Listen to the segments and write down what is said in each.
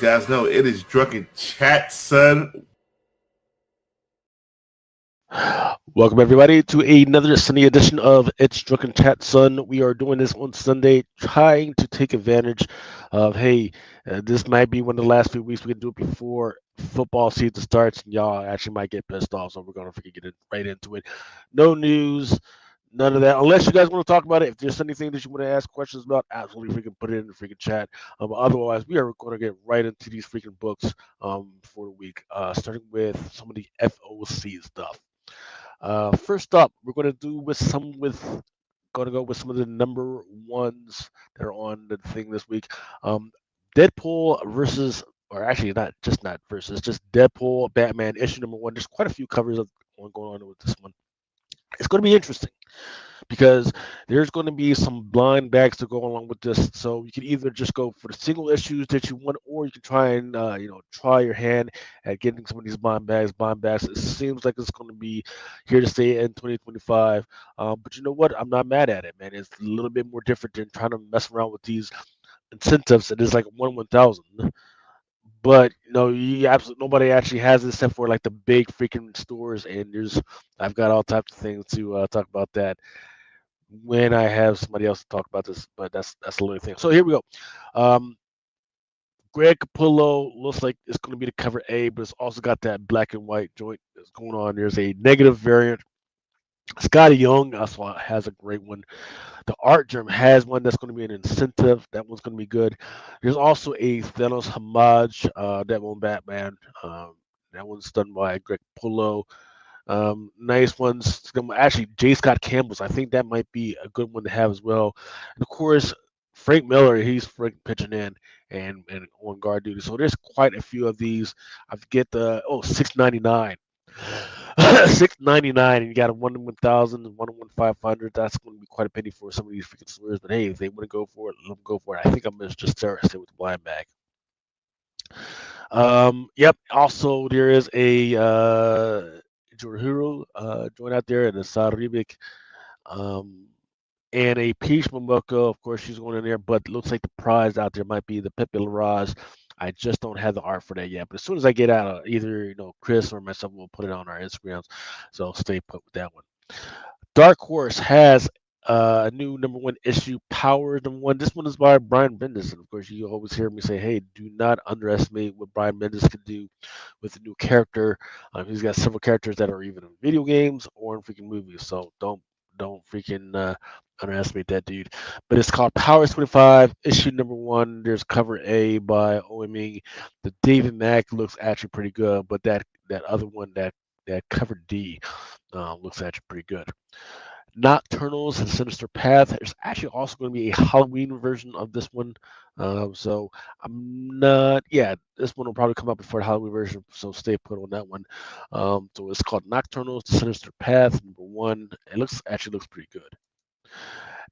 Guys know it is Drunken Chat, son. Welcome everybody to another Sunday edition of It's Drunken Chat, son. We are doing this on Sunday, trying to take advantage of this might be one of the last few weeks we can do it before football season starts, and y'all actually might get pissed off. So we're gonna freaking get right into it. No news. None of that, unless you guys want to talk about it. If there's anything that you want to ask questions about, absolutely freaking put it in the freaking chat. Otherwise, we are going to get right into these freaking books for the week, starting with some of the FOC stuff. First up, we're going to go with some of the number ones that are on the thing this week. Deadpool versus, or actually not versus, just Deadpool, Batman issue number 1. There's quite a few covers going on with this one. It's going to be interesting because there's going to be some blind bags to go along with this. So you can either just go for the single issues that you want, or you can try and try your hand at getting some of these blind bags. It seems like it's going to be here to stay in 2025. But you know what? I'm not mad at it, man. It's a little bit more different than trying to mess around with these incentives. It is like 1/1000. But nobody actually has it except for like the big freaking stores, and I've got all types of things to talk about that when I have somebody else to talk about this, but that's a little thing. So here we go. Greg Capullo looks like it's going to be the cover A, but it's also got that black and white joint that's going on. There's a negative variant. Scotty Young also has a great one. The Art Germ has one that's going to be an incentive. That one's going to be good. There's also a Thanos homage, that one Batman. That one's done by Greg Capullo. Nice ones. Actually, J. Scott Campbell's. I think that might be a good one to have as well. And of course, Frank Miller, he's pitching in and on guard duty. So there's quite a few of these. I forget $6.99. $6.99, and you got a 1/1000 and 1/500. That's going to be quite a penny for some of these freaking stores. But hey, if they want to go for it, let them go for it. I think I'm going to just stay with the blind bag. Yep. Also, there is a Jorhiro joint out there, and a Saribik, and a Peach Momoko. Of course, she's going in there, but it looks like the prize out there might be the Pepe Larraz. I just don't have the art for that yet, but as soon as I get out, either Chris or myself will put it on our Instagrams. So stay put with that one. Dark Horse has a new number 1 issue, Power number 1. This one is by Brian Bendis, and of course, you always hear me say, "Hey, do not underestimate what Brian Bendis can do with a new character." He's got several characters that are even in video games or in freaking movies, so don't freaking underestimate that dude. But it's called Power 25, issue number 1. There's cover A by OME. The David Mack looks actually pretty good, but that other one, that cover D, looks actually pretty good. Nocturnals and Sinister Path. There's actually also going to be a Halloween version of this one. So I'm not, this one will probably come up before the Halloween version, so stay put on that one. So it's called Nocturnals, Sinister Path, number 1. It looks pretty good.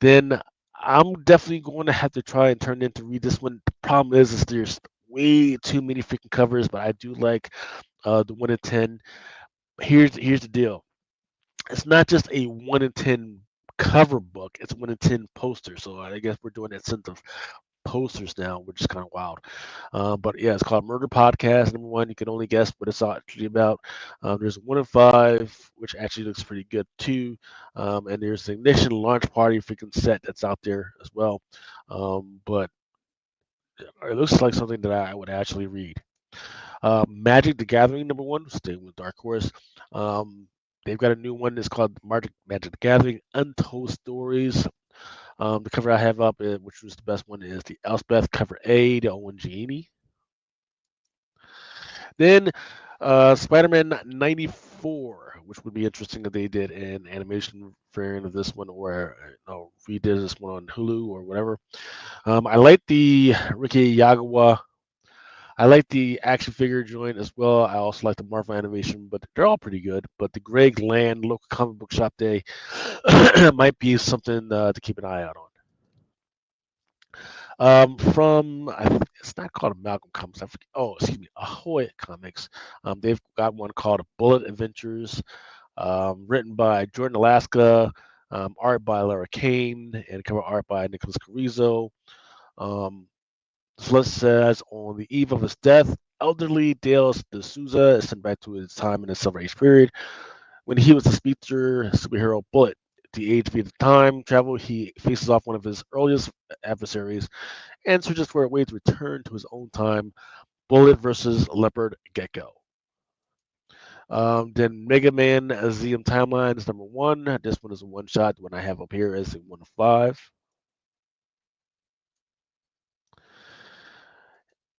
Then I'm definitely going to have to try and turn in to read this one. The problem is there's way too many freaking covers, but I do like the 1 in 10. Here's the deal. It's not just a 1 in 10 cover book. It's 1 in 10 posters. So I guess we're doing that sense of posters now, which is kind of wild. But yeah, it's called Murder Podcast number 1. You can only guess what it's actually about. There's 1 in 5, which actually looks pretty good too. And there's the Ignition Launch Party freaking set that's out there as well. But it looks like something that I would actually read. Magic the Gathering number 1, stay with Dark Horse. They've got a new one. It's called Magic the Gathering Untold Stories. The cover I have up, which was the best one, is the Elspeth cover A, the Owen Genie. Then Spider-Man 94, which would be interesting if they did an animation variant of this one, or redid this one on Hulu or whatever. I like the Ricky Yagawa. I like the action figure joint as well. I also like the Marvel animation, but they're all pretty good. But the Greg Land local comic book shop day might be something to keep an eye out on. It's not called Malcolm Comics. Excuse me, Ahoy Comics. They've got one called Bullet Adventures, written by Jordan Alaska, art by Lara Kane, and cover art by Nicholas Carrizo. Um, Slut says, on the eve of his death, elderly Dale D'Souza is sent back to his time in the Silver Age period when he was the speedster superhero Bullet. At the age of time travel, he faces off one of his earliest adversaries and searches for a way to return to his own time. Bullet versus Leopard Gecko. Then Mega Man ZM Timeline is number one. This one is a one shot. The one I have up here is a 1 of 5.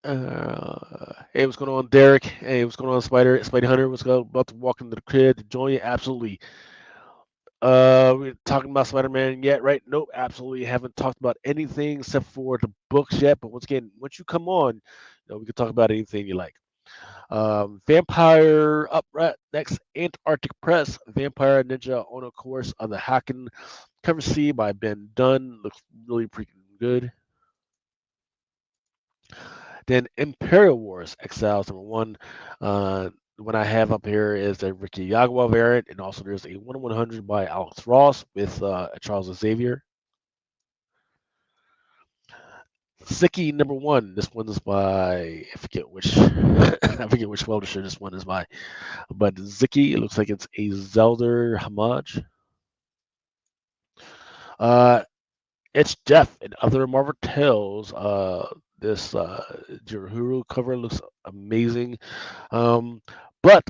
Hey, what's going on, Derek? Hey, what's going on, Spidey Hunter? What's going about to walk into the crib to join you? Absolutely. We're talking about Spider-Man yet, right? Nope, absolutely haven't talked about anything except for the books yet. But once again, once you come on, we can talk about anything you like. Vampire up right next, Antarctic Press, Vampire Ninja on a course on the Hacken. Cover C by Ben Dunn. Looks really pretty good. Then Imperial Wars Exiles number one. The one I have up here is the Ricky Yagawa variant, and also there's a 1/100 by Alex Ross with Charles Xavier. Siki number one. This one is by I forget which I forget which publisher this one is by, but Ziki. It looks like it's a Zelda homage. Uh, it's Jeff and other Marvel Tales. This Jihuru cover looks amazing. Um, but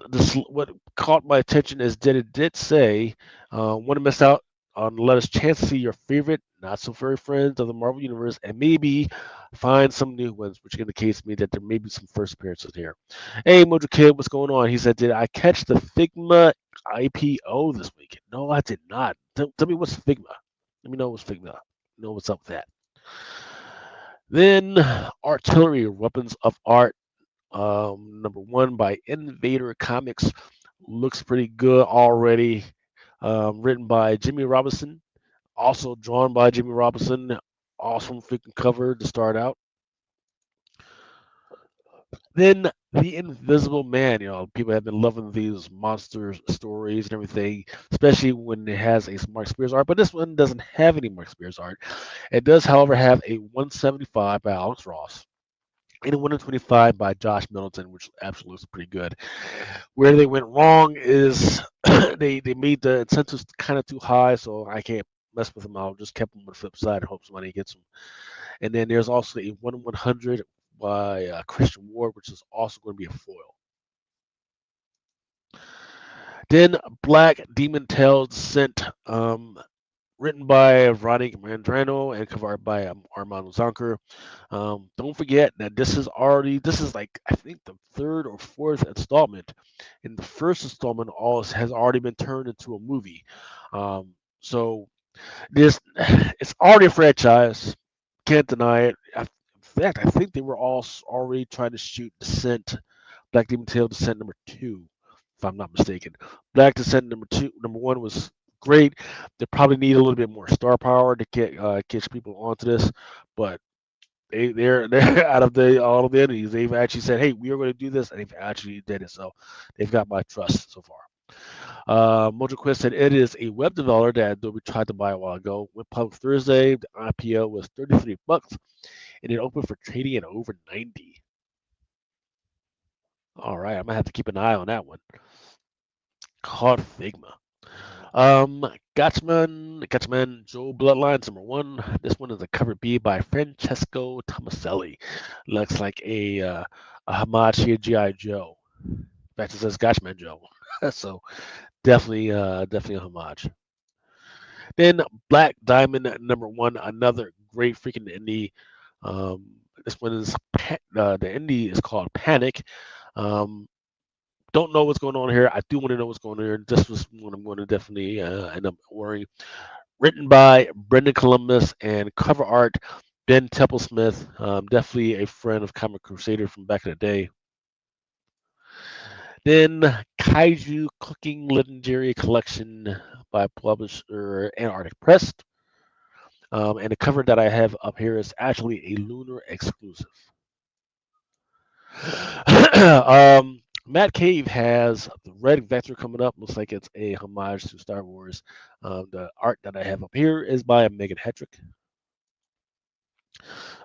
what caught my attention is that it did say, want to miss out on let us chance to see your favorite, not so furry friends of the Marvel Universe, and maybe find some new ones, which indicates to me that there may be some first appearances here. Hey, Mojo Kid, what's going on? He said, did I catch the Figma IPO this week? No, I did not. Tell me what's Figma. Let me know what's Figma. Know what's up with that. Then Artillery Weapons of Art, number one by Invader Comics, looks pretty good already. Written by Jimmy Robinson, also drawn by Jimmy Robinson. Awesome freaking cover to start out. Then The Invisible Man. People have been loving these monster stories and everything, especially when it has a Mark Spears art. But this one doesn't have any Mark Spears art. It does, however, have a 175 by Alex Ross and a 125 by Josh Middleton, which absolutely looks pretty good. Where they went wrong is they made the incentives kind of too high, so I can't mess with them. I'll just keep them on the flip side and hope somebody gets them. And then there's also a 1/100 by Christian Ward, which is also going to be a foil. Then Black Demon Tail Descent, written by Ronnie Mandrano and cover art by Armando Zonker. Don't forget that this is like I think the third or fourth installment, and the first installment has already been turned into a movie. So this it's already a franchise. Can't deny it. In fact, I think they were all already trying to shoot Descent, Black Demon Tail Descent number 2, if I'm not mistaken. Black Descent number 1 was great. They probably need a little bit more star power to get catch people onto this, but they're out of all of the entities. They've actually said, "Hey, we are going to do this," and they've actually did it. So they've got my trust so far. Mojo Quest said it is a web developer that Adobe tried to buy a while ago. Went public Thursday. The IPO was $33, and it opened for trading at over 90. All right, I'm gonna have to keep an eye on that one. Called Figma. Gotchman, Joe Bloodlines number 1. This one is a cover B by Francesco Tomaselli. Looks like a homage to G.I. Joe. In fact, it says Gotchman Joe. So definitely a homage. Then Black Diamond #1, another great freaking indie. This one is the indie is called Panic. Um, don't know what's going on here. I do want to know what's going on here. This was one I'm going to definitely end up worrying. Written by Brendan Columbus and cover art Ben Templesmith. Definitely a friend of Comic Crusader from back in the day. Then Kaiju Cooking Legendary Collection by publisher Antarctic Press. And the cover that I have up here is actually a Lunar exclusive. Matt Cave has the Red Vector coming up. Looks like it's a homage to Star Wars. The art that I have up here is by Megan Hetrick.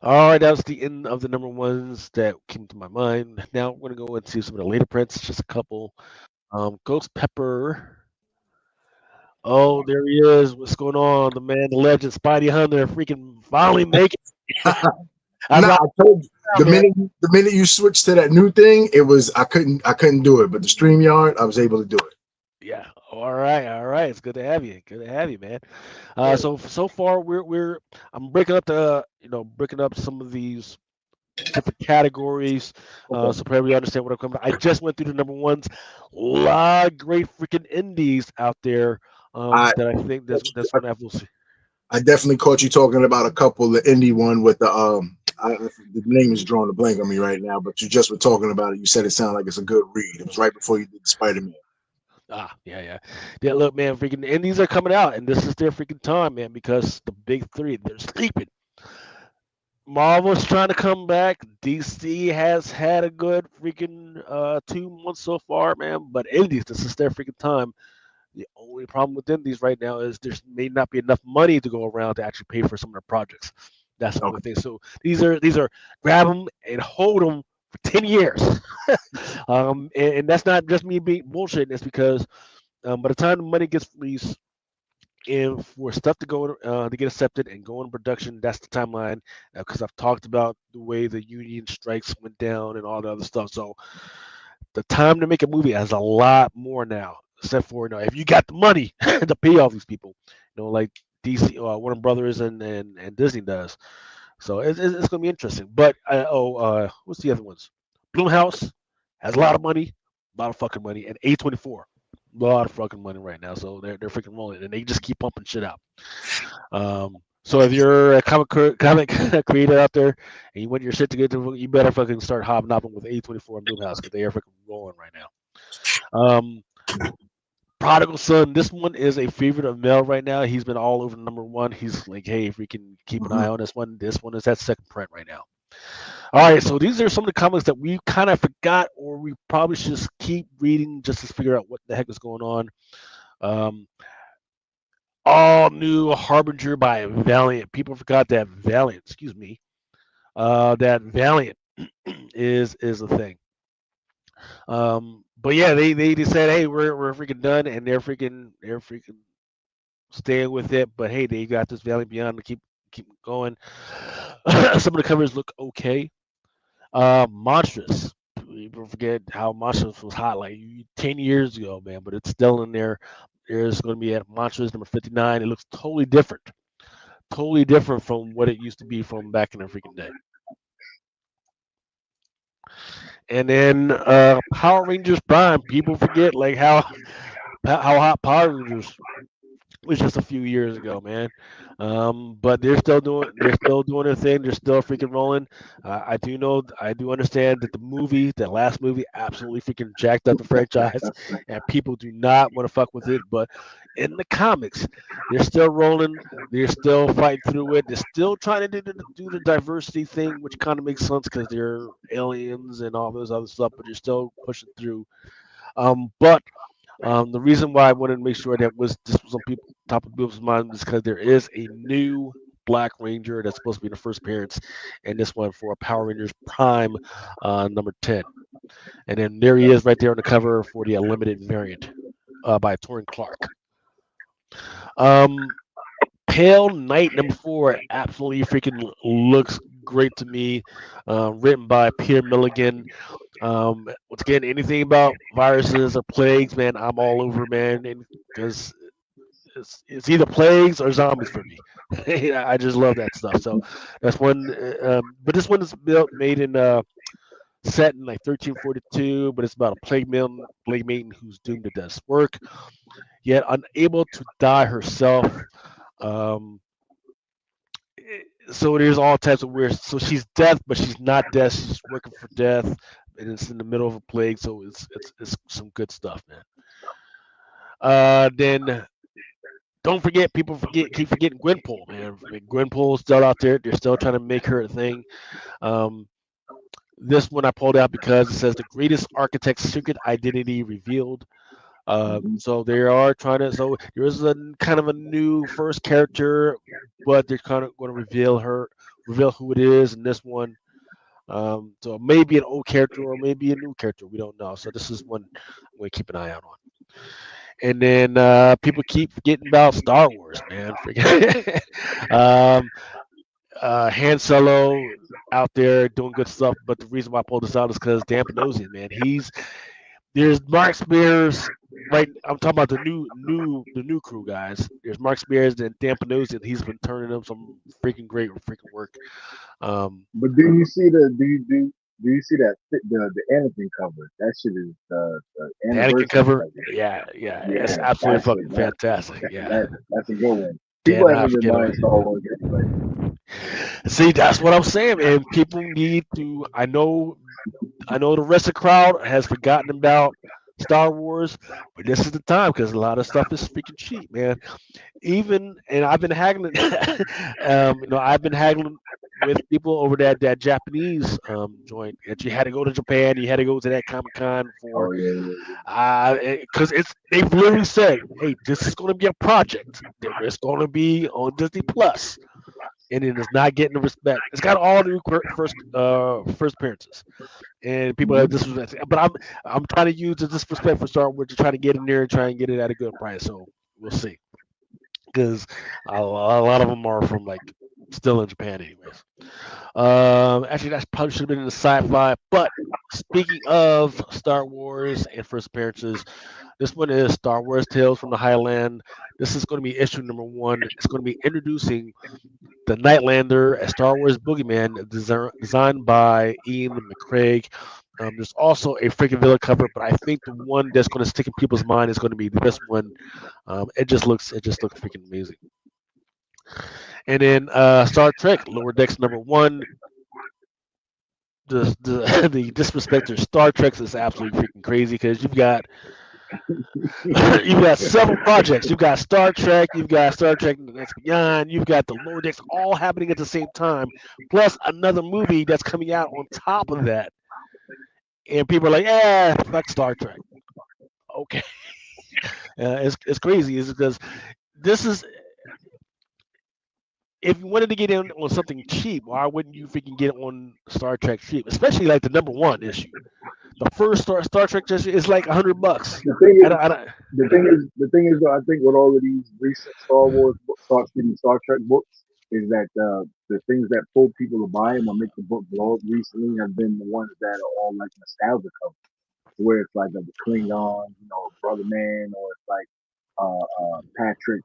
All right, that was the end of the #1s that came to my mind. Now we're going to go into some of the later prints, just a couple. Ghost Pepper. Oh, there he is. What's going on? The man, the legend, Spidey Hunter, freaking finally making it. I Nah, rock I told you out, man. the minute you switched to that new thing, it was I couldn't do it. But the StreamYard, I was able to do it. Yeah. All right. All right. It's good to have you. Good to have you, man. Yeah. So far we're I'm breaking up the breaking up some of these different categories, Okay. so probably understand what I'm coming. I just went through the #1s. A lot of great freaking indies out there I that I think that's I going to have. We'll see. I definitely caught you talking about a couple. The indie one with the the name is drawing a blank on me right now. But you just were talking about it. You said it sounded like it's a good read. It was right before you did Spider Man. Yeah, yeah. Yeah, look, man, freaking indies are coming out, and this is their freaking time, man, because the big three, they're sleeping. Marvel's trying to come back. DC has had a good freaking 2 months so far, man. But indies, this is their freaking time. The only problem with indies right now is there may not be enough money to go around to actually pay for some of their projects. That's the only Okay. thing. So these are grab them and hold them for 10 years. And that's not just me being bullshitting. It's because by the time the money gets released, and for stuff to go to get accepted and go in production, that's the timeline. Because I've talked about the way the union strikes went down and all the other stuff. So the time to make a movie has a lot more now. Except for if you got the money to pay all these people, like DC, Warner Brothers and Disney does. So it's going to be interesting. But what's the other ones? Bloomhouse has a lot of money, a lot of fucking money, and A24, a lot of fucking money right now. So they're freaking rolling, and they just keep pumping shit out. So if you're a comic creator out there and you want your shit to get to, you better fucking start hobnobbing with A24 and Bloomhouse because they are freaking rolling right now. Prodigal Son, this one is a favorite of Mel right now. He's been all over #1. He's like, hey, if we can keep an eye on this one is that second print right now. All right, so these are some of the comics that we kind of forgot, or we probably should just keep reading just to figure out what the heck is going on. Um, all new Harbinger by Valiant. People forgot that Valiant, excuse me, that Valiant is a thing. But yeah, they just said, hey, we're freaking done, and they're freaking staying with it. But hey, they got this Valiant Beyond to keep going. Some of the covers look okay. Monstrous. People forget how Monstrous was hot like 10 years ago, man. But it's still in there. There's going to be at Monstrous #59. It looks totally different from what it used to be from back in the freaking day. And then Power Rangers Prime. People forget like how hot Power Rangers was just a few years ago, man. But they're still doing their thing. They're still freaking rolling. I do understand that that last movie, absolutely freaking jacked up the franchise, and people do not want to fuck with it. But in the comics, they're still rolling. They're still fighting through it. They're still trying to do the diversity thing, which kind of makes sense because they're aliens and all those other stuff. But they're still pushing through. But the reason why I wanted to make sure that this was on top of people's minds is because there is a new Black Ranger that's supposed to be in the first appearance, and this one for Power Rangers Prime #10. And then there he is right there on the cover for the limited variant by Torrin Clark. Um, Pale Knight #4 absolutely freaking looks great to me. Written by Peter Milligan. Once again, anything about viruses or plagues, man, I'm all over, man, because it's either plagues or zombies for me. I just love that stuff. So that's one. But this one is made in set in like 1342, but it's about a plague maiden who's doomed to death's work, yet unable to die herself. Um, so there's all types of weird. So she's death, but she's not death. She's working for death, and it's in the middle of a plague. So it's some good stuff, man. Then don't forget, keep forgetting Gwenpool, man. I mean, Gwenpool's still out there. They're still trying to make her a thing. Um, this one I pulled out because it says the greatest architect's secret identity revealed. So they are trying to. So there is a kind of a new first character, but they're kind of going to reveal who it is in this one. So maybe an old character or maybe a new character. We don't know. So this is one I'm going to keep an eye out on. And then people keep forgetting about Star Wars, man. um, Han Solo out there doing good stuff, but the reason why I pulled this out is because Dan Panosian, man. There's Mark Spears, right? I'm talking about the new crew guys. There's Mark Spears and Dan Panosian. He's been turning them some freaking work. But do you see that the Anakin cover? That shit is the The Anakin anniversary cover, cover. yeah, Yeah, it's absolutely that's fucking fantastic. Yeah, that's a good one. People cannot haven't been forget buying about Star Wars anyway. See, that's what I'm saying, man. People need to. I know the rest of the crowd has forgotten about Star Wars, but this is the time because a lot of stuff is freaking cheap, man. Even and I've been haggling, I've been haggling with people over that Japanese joint that you had to go to Japan, you had to go to that Comic Con for, Oh yeah, because they've literally said, hey, this is going to be a project that it's going to be on Disney Plus, and it is not getting the respect. It's got all new first appearances and people yeah. have disrespect. But I'm trying to use the disrespect for Star Wars to try to get in there and try and get it at a good price. So we'll see, because a lot of them are from like still in Japan, anyways. Actually, that probably should have been in the sci-fi. But speaking of Star Wars and first appearances, this one is Star Wars Tales from the Highland. This is going to be issue number one. It's going to be introducing the Nightlander, a Star Wars boogeyman designed by Ian McCraig. There's also a freaking Villa cover, but I think the one that's going to stick in people's mind is going to be this one. It just looks freaking amazing. And then Star Trek Lower Decks number one. The disrespect to Star Trek is absolutely freaking crazy because you've got several projects. You've got Star Trek, you've got Star Trek The Next Beyond, you've got the Lower Decks all happening at the same time, plus another movie that's coming out on top of that. And people are like, fuck Star Trek. Okay. It's crazy. It's because this is, if you wanted to get in on something cheap, why wouldn't you freaking get on Star Trek cheap? Especially like the number one issue. The first Star Trek issue is like $100. The thing I is, don't, I don't, the thing is though, I think with all of these recent Star Wars books, Star Trek books, is that the things that pull people to buy them or make the book blow up recently have been the ones that are all like nostalgia covers, where it's like a Klingon, Brother Man, or it's like Patrick,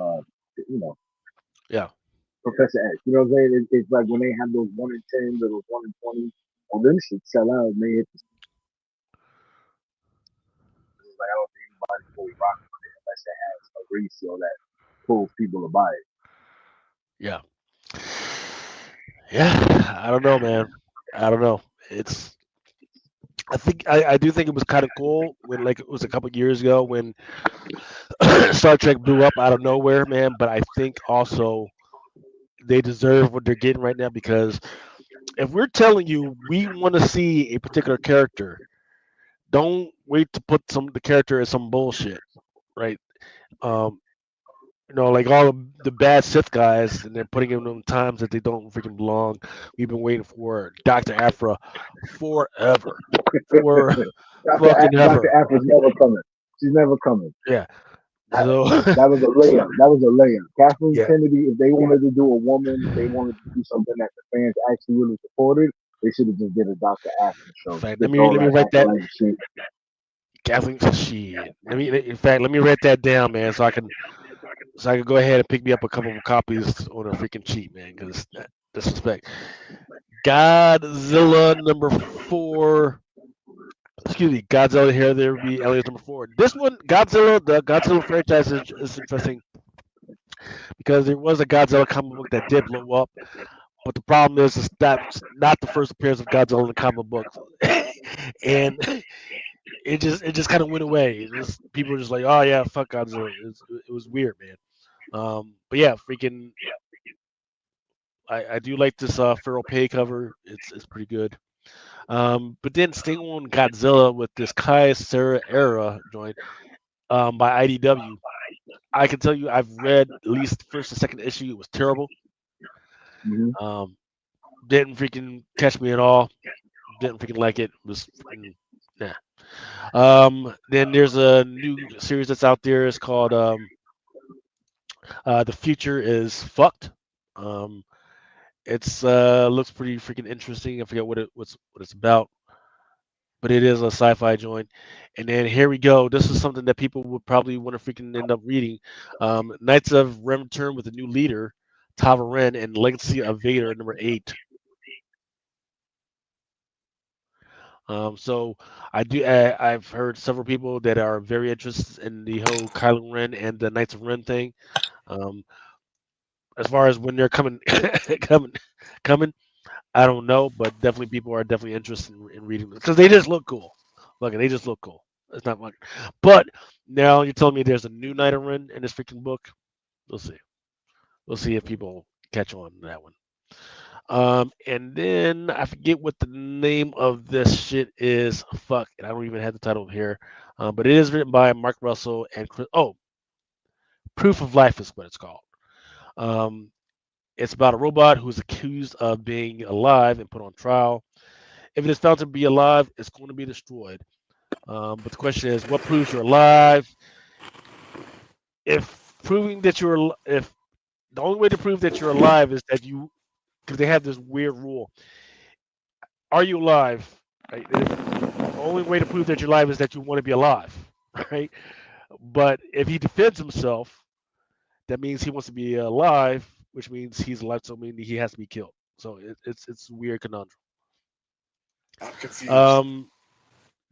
uh, you know, yeah. Professor X. You know what I'm saying? It's like when they have those 1 in 10 or those 1 in 20, well, them should sell out and they hit the like I don't think anybody fully rocking with it unless it has a resale that pulls people to buy it. Yeah. Yeah. I don't know, man. I don't know. It's I do think it was kind of cool when like it was a couple years ago when Star Trek blew up out of nowhere, man. But I think also they deserve what they're getting right now because if we're telling you we want to see a particular character, don't wait to put the character as some bullshit, right? Um, like all the bad Sith guys, and they're putting them in times that they don't freaking belong. We've been waiting for Doctor Aphra forever, for fucking Dr. ever. Afra's never coming. She's never coming. Yeah. That, So that was a layup. That was a layup. Kathleen yeah, Kennedy, if they wanted to do a woman, if they wanted to do something that the fans actually really supported, They should have just did a Dr. Aphra In show. fact, let Skipped me all let me that write that. acting shit. Kathleen, shit. In fact, let me write that down, man, so I can go ahead and pick me up a couple of copies on a freaking cheap, man, because disrespect. Godzilla number 4. Excuse me, Godzilla here. There would be aliens number 4. This one, the Godzilla franchise is interesting because there was a Godzilla comic book that did blow up, but the problem is that's not the first appearance of Godzilla in the comic books, and it just kind of went away. People were just like, oh yeah, fuck Godzilla. It was weird, man. But yeah, freaking, I do like this Feral Pay cover. It's pretty good. But then staying on Godzilla with this Kai Sarah era joint by IDW, I can tell you I've read at least the first and second issue. It was terrible. Hmm. Um, didn't freaking catch me at all. Didn't freaking like it. Was freaking nah. Then there's a new series that's out there. It's called The Future is Fucked. Um, it's looks pretty freaking interesting. I forget what it's about, but it is a sci-fi joint. And then here we go. This is something that people would probably want to freaking end up reading. Knights of Ren return with a new leader, Tava Ren, and Legacy of Vader number 8. So I've heard several people that are very interested in the whole Kylo Ren and the Knights of Ren thing. Um, as far as when they're coming, coming, coming, I don't know, but definitely people are definitely interested in reading them because they just look cool. Look, they just look cool. It's not like, but now you're telling me there's a new Knight of Ren in this freaking book. We'll see. We'll see if people catch on to that one. And then I forget what the name of this shit is. Fuck, and I don't even have the title here. But it is written by Mark Russell and Chris. Oh, Proof of Life is what it's called. Um, it's about a robot who is accused of being alive and put on trial. If it is found to be alive, it's going to be destroyed. But the question is, what proves you're alive? If the only way to prove that you're alive is that because they have this weird rule. Are you alive? Right? The only way to prove that you're alive is that you want to be alive, right? But if he defends himself, that means he wants to be alive, which means he's alive, so meaning he has to be killed. So it's a weird conundrum. I'm confused.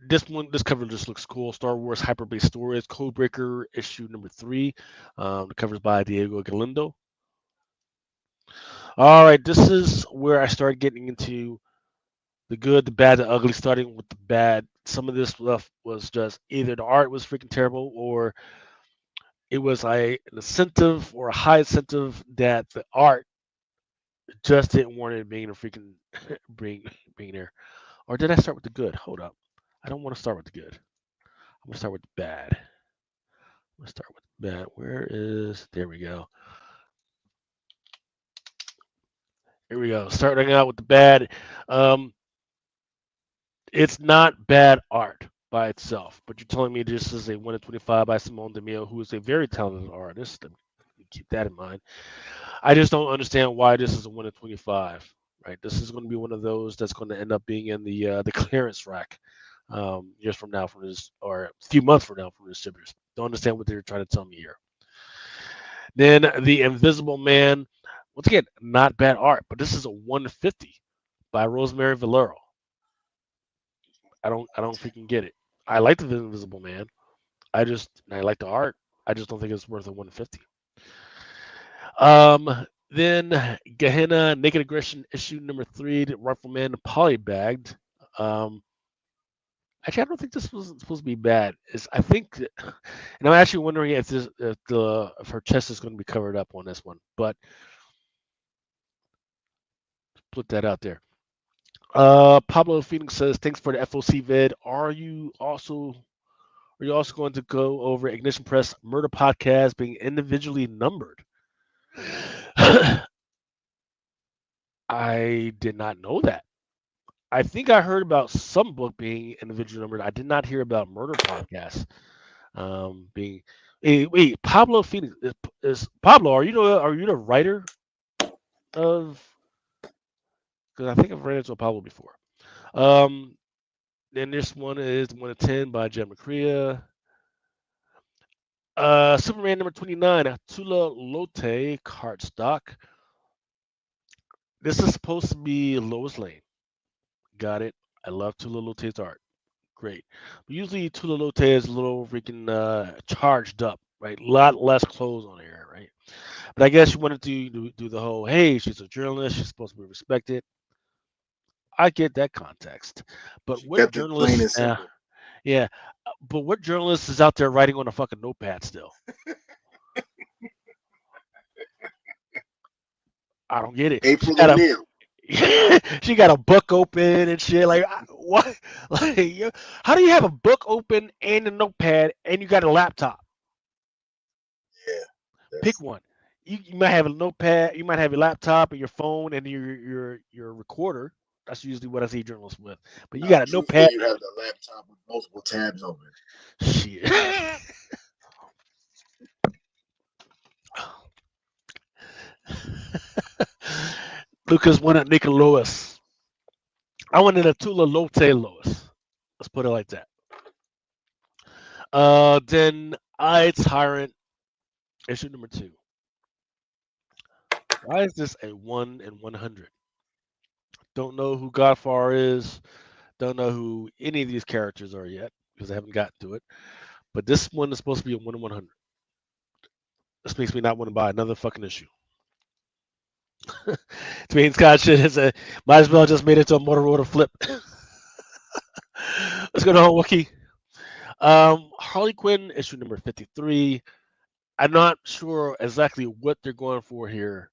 This cover just looks cool. Star Wars Hyperbase Stories, Codebreaker issue number 3. The cover's by Diego Galindo. All right, this is where I start getting into the good, the bad, the ugly. Starting with the bad, some of this stuff was just either the art was freaking terrible, or it was an incentive or a high incentive that the art just didn't want it being a freaking being there. Or did I start with the good? Hold up, I don't want to start with the good. I'm gonna start with the bad. Let's start with bad. Where is there we go. Here we go. Starting out with the bad. Um, it's not bad art by itself, but you're telling me this is a 1 in 25 by Simone DeMille, who is a very talented artist. Keep that in mind. I just don't understand why this is a 1 in 25. Right, this is going to be one of those that's going to end up being in the clearance rack years from now from this, or a few months from now from the distributors. Don't understand what they're trying to tell me here. Then the Invisible Man. Once again, not bad art, but this is a 150 by Rosemary Valero. I don't freaking get it. I like the Invisible Man. I like the art. I just don't think it's worth a 150. Then Gehenna Naked Aggression issue number 3, the Rifleman Polybagged. Actually, I don't think this was supposed to be bad. I think, and I'm actually wondering if her chest is going to be covered up on this one. But put that out there. Pablo Phoenix says, "Thanks for the FOC vid. Are you also going to go over Ignition Press Murder Podcast being individually numbered?" I did not know that. I think I heard about some book being individually numbered. I did not hear about Murder Podcast being. Hey, wait, Pablo Phoenix is Pablo? Are you the writer of because I think I've ran into a Pablo before. Um, then this one is 1 of 10 by Jen McCrea. Superman number 29, Tula Lotte cardstock. This is supposed to be Lois Lane. Got it. I love Tula Lotte's art. Great. But usually Tula Lotte is a little freaking charged up, right? A lot less clothes on here, right? But I guess you wanted to do the whole, hey, she's a journalist, she's supposed to be respected. I get that context. But She what kept it plain journalist, and simple. yeah, but what journalist is out there writing on a fucking notepad still? I don't get it. She April got a O'Neil. she got a book open and shit. Like what? Like how do you have a book open and a notepad and you got a laptop? Yeah, Pick that's one. You might have a notepad. You might have your laptop and your phone and your recorder. That's usually what I see journalists with. But you nah. got a Truthfully, notepad. you have the laptop with multiple tabs open. Shit. Lucas wanted Nika Lois. I wanted a Tula Lotte Lois. Let's put it like that. Then I Tyrant issue number 2. Why is this a 1 in 100? Don't know who Godfar is. Don't know who any of these characters are yet because I haven't gotten to it. But this one is supposed to be a 1 in 100. This makes me not want to buy another fucking issue. To me, Scott shit is a might as well just made it to a Motorola flip. What's going on, Wookie? Harley Quinn issue number 53. I'm not sure exactly what they're going for here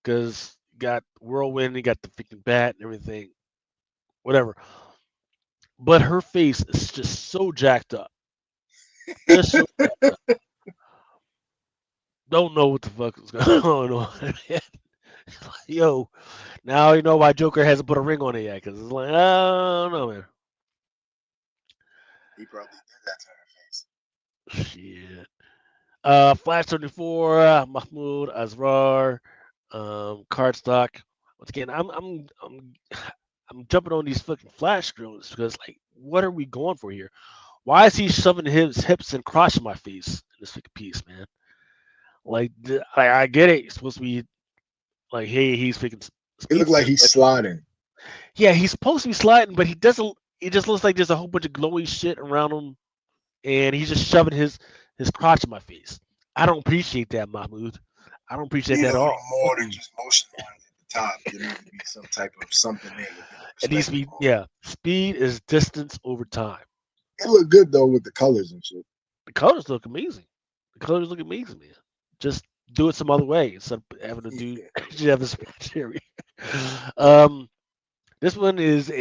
because you got Whirlwind, you got the freaking bat and everything, whatever. But her face is just so jacked up. Just so jacked up. Don't know what the fuck is going on. Yo, now you know why Joker hasn't put a ring on it yet because it's like, I don't know, man. He probably did that to her face. Shit. Flash 34, Mahmoud Azrar, cardstock. Once again, I'm jumping on these fucking Flash girls because like, what are we going for here? Why is he shoving his hips and crotch in my face in this fucking piece, man? Like, I get it. It's supposed to be like, hey, he's freaking It looked like speedster, he's but sliding. yeah, he's supposed to be sliding, but he doesn't. It just looks like there's a whole bunch of glowy shit around him, and he's just shoving his crotch in my face. I don't appreciate that, Mahmoud. I don't You appreciate need that a at little all. more Fuck than you. just motion lines at the top. There needs to be some type of something there within the It needs to perspective. be, yeah. Speed is distance over time. It looked good though with the colors and shit. The colors look amazing. The colors look amazing, man. Just do it some other way instead of having to do Yeah. Jevis Cherry. um, this one is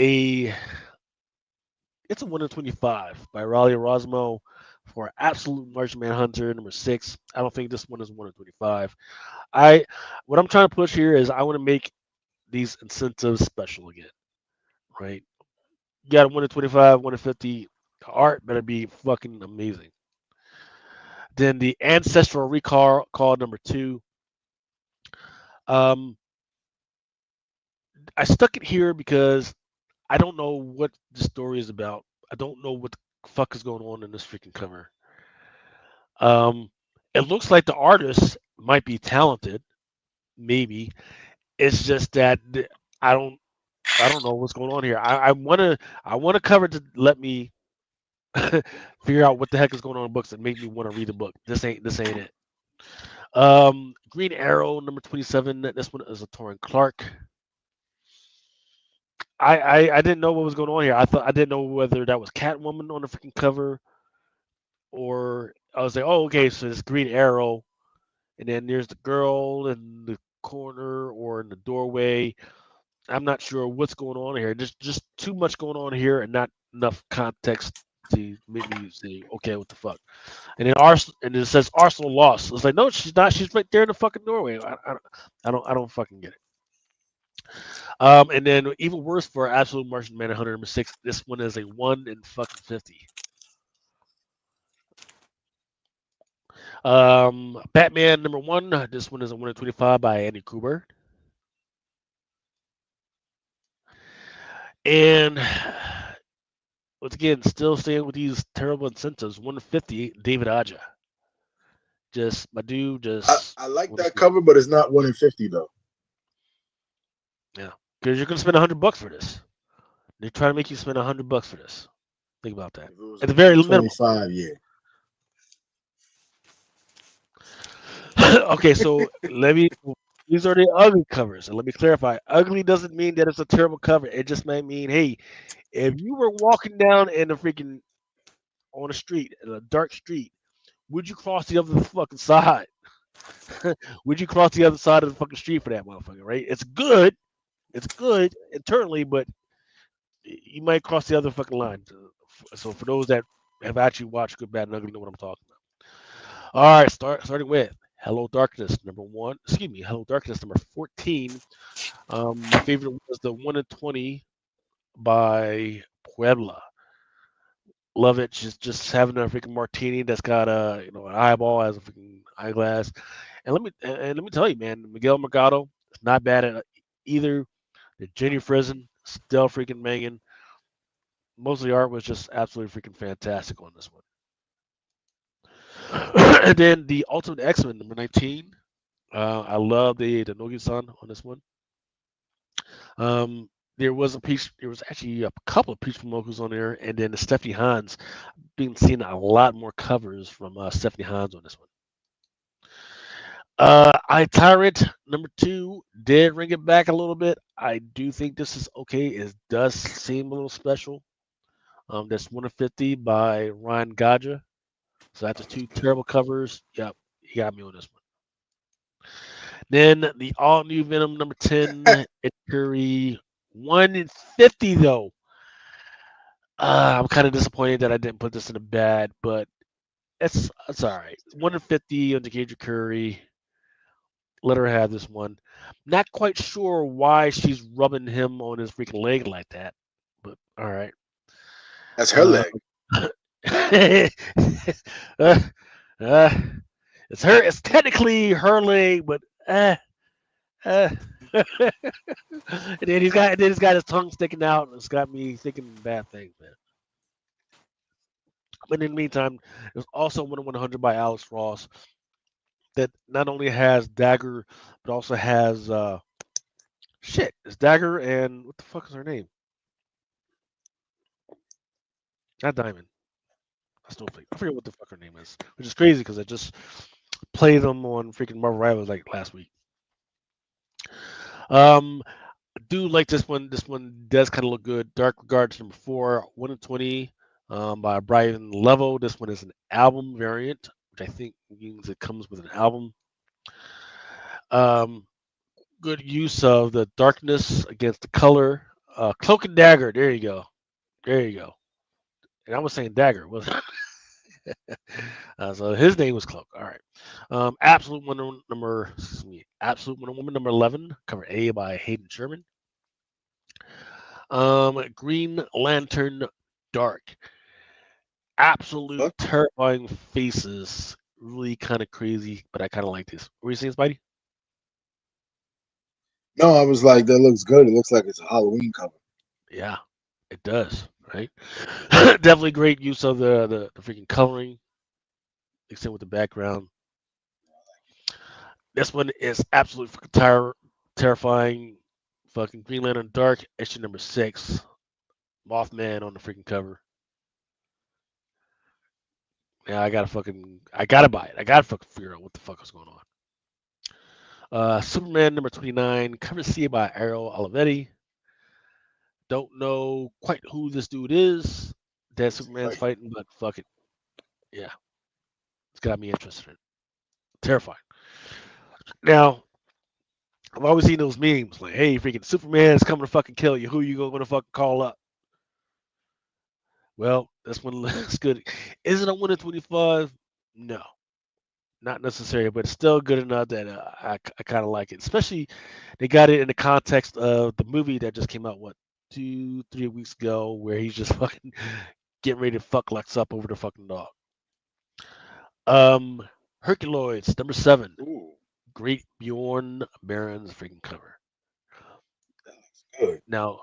it's a 1 in 25 by Raleigh Rosmo for Absolute Martian Manhunter number 6. I don't think this one is 1 in 25. I what I'm trying to push here is I want to make these incentives special again, right? You got a 1 in 25, 1 in 50. The art better be fucking amazing. Then the Ancestral Recall call number 2. Um, I stuck it here because I don't know what the story is about. I don't know what the fuck is going on in this freaking cover. Um, it looks like the artist might be talented, maybe. It's just that I don't I don't know what's going on here. I want to cover to let me figure out what the heck is going on in books and make me want to read a book. This ain't it. Green Arrow number 27. This one is a Torrin Clark. I didn't know what was going on here. I didn't know whether that was Catwoman on the freaking cover or I was like, oh okay, so it's Green Arrow, and then there's the girl in the corner or in the doorway. I'm not sure what's going on here. Just too much going on here and not enough context to make me say, okay, what the fuck? And then and it says Arsenal lost. It's like, no, she's not. She's right there in the fucking doorway. I don't fucking get it. And then even worse for Absolute Martian Manhunter number 6. This one is a 1 in 50. Batman number 1. This one is a 1 in 25 by Andy Kubert. And once again, still staying with these terrible incentives. 150, David Aja. Just my dude, just I like want to that see. cover, but it's not 1 in 50 though. Yeah, because you're gonna spend $100 for this. They're trying to make you spend $100 for this. Think about that. If it was At the very minimum. 125, yeah. Okay, so let me. These are the ugly covers, and let me clarify. Ugly doesn't mean that it's a terrible cover. It just might mean, hey, if you were walking down in a freaking on a street, in a dark street, would you cross the other fucking side? Would you cross the other side of the fucking street for that motherfucker? Right? It's good. It's good internally, but you might cross the other fucking line. So for those that have actually watched Good, Bad, and Ugly, know what I'm talking about. All right, starting with Hello Darkness number one. Excuse me, Hello Darkness number 14. My favorite was the 1 in 20 by Puebla. Love it. Just having a freaking martini that's got a an eyeball as a freaking eyeglass. And let me tell you, man, Miguel Mercado is not bad at either. The Jenny Frizen still freaking banging. Most of the art was just absolutely freaking fantastic on this one. And then the Ultimate X-Men number 19. I love the Nogi-san on this one. There was a piece. There was actually a couple of Peach Momokos on there, and then the Stephanie Hans. Been seeing a lot more covers from Stephanie Hans on this one. I Tyrant number 2 did ring it back a little bit. I do think this is okay. It does seem a little special. That's 1 of 50 by Ryan Gaja. So after two terrible covers, yep, he got me on this one. Then the all new Venom number 10, Ed Curry, 1 in 50 though. I'm kind of disappointed that I didn't put this in the bad, but it's all right. 1 in 50 on Decatur Curry. Let her have this one. Not quite sure why she's rubbing him on his freaking leg like that, but all right. That's her Uh, leg. uh, uh, it's her. It's technically her leg, but uh. And then he's got his tongue sticking out, and it's got me thinking bad things, man. But in the meantime, there's also 100 by Alex Ross that not only has Dagger, but also has shit. It's Dagger and what the fuck is her name? Not Diamond. I still think I forget what the fuck her name is, which is crazy because I just played them on freaking Marvel Rivals like last week. I do like this one. This one does kind of look good. Dark Regards number 4, 1 in 20 by Brian Levo. This one is an album variant, which I think means it comes with an album. Um, Good use of the darkness against the color. Cloak and Dagger. There you go. There you go. And I was saying Dagger, wasn't so his name was Cloak. All right. Absolute Wonder number, excuse me, Absolute Wonder Woman number 11, cover A by Hayden Sherman. Green Lantern Dark. Absolute Fuck. terrifying faces. Really kind of crazy, but I kind of like this. What were you saying, Spidey? No, I was like, that looks good. It looks like it's a Halloween cover. Yeah, it does, right? Definitely great use of the freaking coloring, except with the background. This one is absolutely fucking terrifying. Fucking Green Lantern Dark, issue number 6. Mothman on the freaking cover. Yeah, I gotta buy it. I gotta fucking figure out what the fuck is going on. Superman number 29, cover C by Ariel Olivetti. Don't know quite who this dude is that Who's he Superman's fighting? fighting, but fuck it. Yeah, it's got me interested in it. Terrifying. Now, I've always seen those memes like, hey, freaking Superman's coming to fucking kill you. Who you going to fucking call up? Well, this one looks good. Is it a 1 in 25? No, not necessary, but it's still good enough that I kind of like it. Especially they got it in the context of the movie that just came out, what, 2, 3 weeks ago, where he's just fucking getting ready to fuck Lex up over the fucking dog. Um, Herculoids, number 7, Ooh, Great Bjorn Baron's freaking cover. that looks good. Now,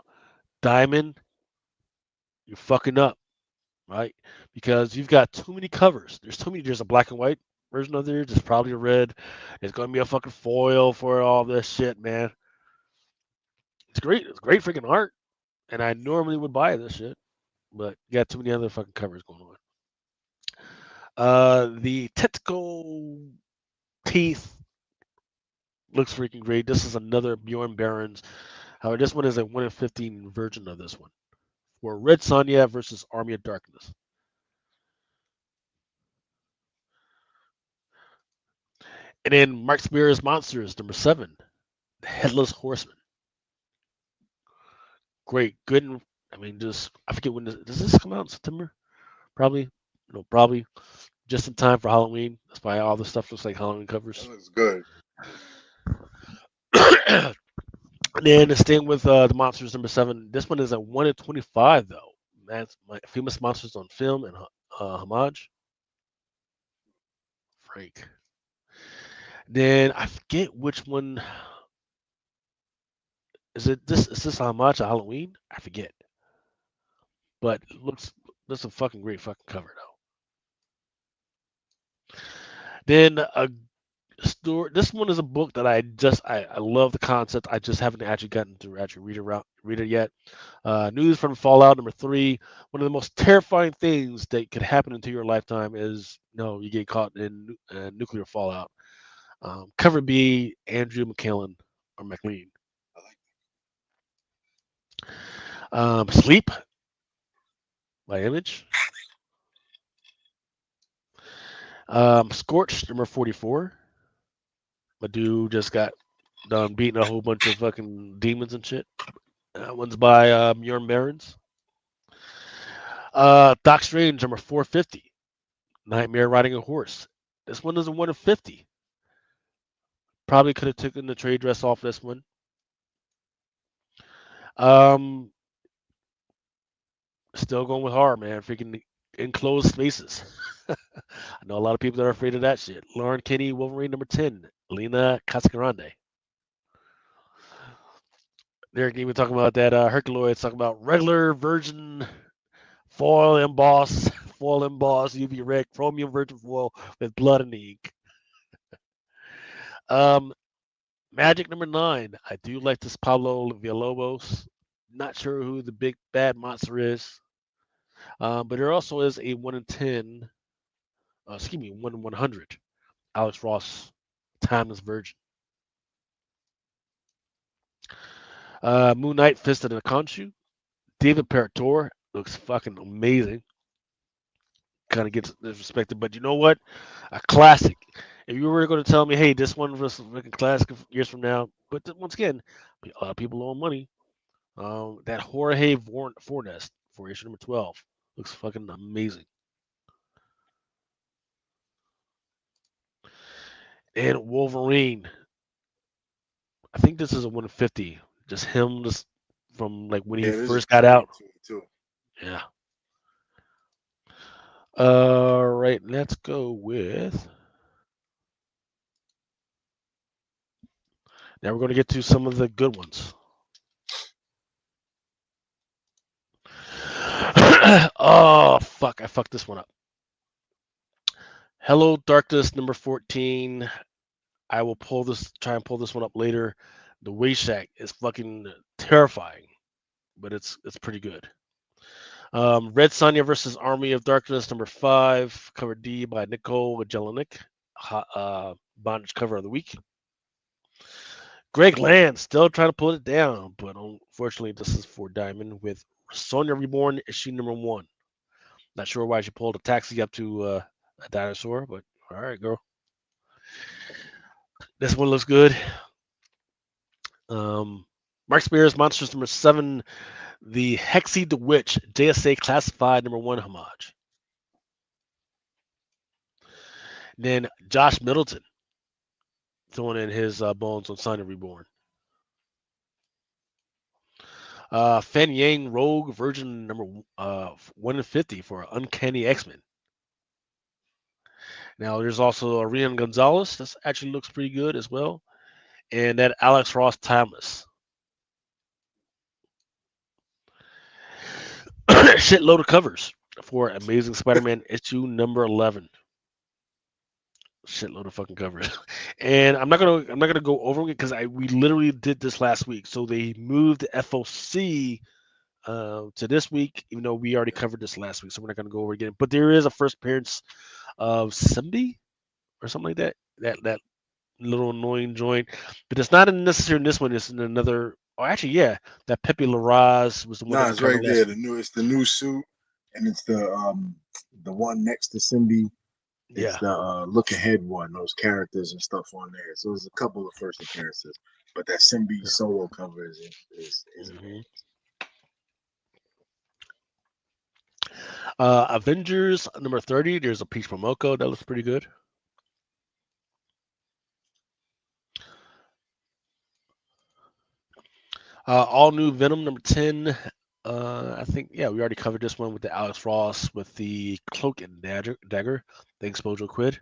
Diamond, you're fucking up, right? Because you've got too many covers. There's too many. There's a black and white version of there. There's probably a red. There's going to be a fucking foil for all this shit, man. It's great. It's great freaking art. And I normally would buy this shit, but you got too many other fucking covers going on. The tentacle teeth looks freaking great. This is another Bjorn Barons. However, this one is a 1 in 15 version of this one. For Red Sonja versus Army of Darkness. And then Mark Spears Monsters, number 7, The Headless Horseman. Great, good. I mean, just I forget when does this come out in September? Probably, probably just in time for Halloween. That's why all the stuff looks like Halloween covers. That looks good. And then staying with the Monsters, number 7. This one is a 1 in 25 though. That's my famous monsters on film and homage. Frank. Then I forget which one. Is this how much of Halloween? I forget. But it looks that's a fucking great fucking cover though. Then a story. This one is a book that I love the concept. I just haven't actually gotten to actually read it yet. News from Fallout number 3. One of the most terrifying things that could happen into your lifetime is you get caught in nuclear fallout. Cover B, Andrew McCallan or McLean. Sleep by Image. Scorched, number 44. My dude just got done beating a whole bunch of fucking demons and shit. That one's by Bjorn Barons. Doc Strange, number 450. Nightmare Riding a Horse. This one is a 1 of 50. Probably could have taken the trade dress off this one. Still going with horror, man. Freaking enclosed spaces. I know a lot of people that are afraid of that shit. Lauren Kinney, Wolverine number 10. Lena Casagrande. Derek even talking about that Herculoids, talking about regular virgin foil emboss, UV red, chromium virgin foil with blood in the ink. Magic number 9. I do like this Pablo Villalobos. Not sure who the big bad monster is. But there also is a 1 in 10. 1 in 100. Alex Ross, Timeless Virgin. Moon Knight, Fist of the Khonshu. David Parator looks fucking amazing. Kind of gets disrespected, but you know what? A classic. If you were going to tell me, hey, this one was a classic years from now, but once again, a lot of people owe money. That Jorge Fornest for issue number 12 looks fucking amazing. And Wolverine. I think this is a 150. Just him, just from like when he first got out. Yeah. All right, let's go with. Now we're going to get to some of the good ones. Oh, fuck. I fucked this one up. Hello, Darkness, number 14. I will try and pull this one up later. The Wayshack is fucking terrifying, but it's pretty good. Red Sonja versus Army of Darkness, number 5. Cover D by Nicole Jelinek. Bondage cover of the week. Greg Land still trying to pull it down, but unfortunately, this is for Diamond with Sonja Reborn, issue number 1. Not sure why she pulled a taxi up to a dinosaur, but all right, girl. This one looks good. Mark Spears, Monsters number 7, the Hexy the Witch, JSA Classified number 1 homage. And then Josh Middleton throwing in his bones on Sonja Reborn. Fan Yang Rogue Virgin number 1 in 50 for Uncanny X-Men. Now there's also Rian Gonzalez. This actually looks pretty good as well. And that Alex Ross Timeless. shitload of covers for Amazing Spider-Man issue number 11. Shitload of fucking covers, and I'm not gonna go over it because we literally did this last week. So they moved the FOC to this week, even though we already covered this last week. So we're not gonna go over it again. But there is a first appearance of Simbi or something like that. That little annoying joint, but it's not necessarily in this one. It's in another. Oh, actually, yeah, that Pepe Larraz was the one that Nah, we it's covered right there. last week. It's the new suit, and it's the one next to Cindy. It's Yeah. the look ahead one, those characters and stuff on there. So there's a couple of first appearances, but that Simbi solo cover is Mhm. Avengers number 30. There's a piece from Moko that looks pretty good. All new Venom number 10. I think, yeah, we already covered this one with the Alex Ross with the Cloak and Dagger. Thanks, Mojo Quid.